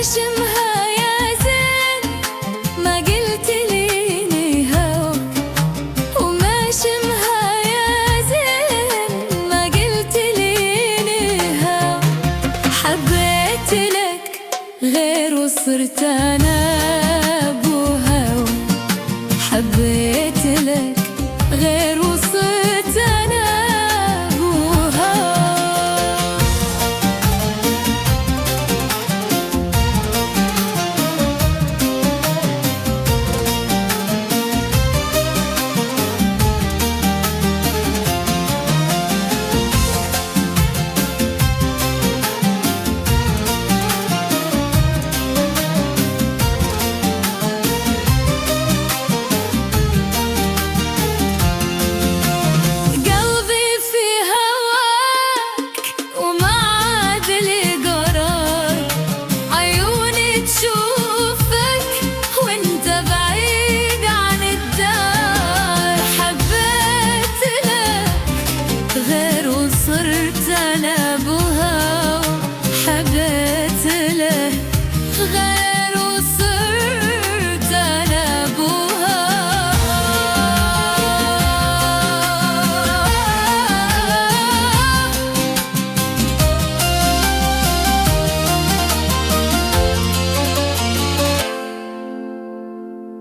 وماشمها يا زين ما قلت لي هوا، وماشمها يا زين ما قلت لي هوا. حبيت لك غير وصرت أنا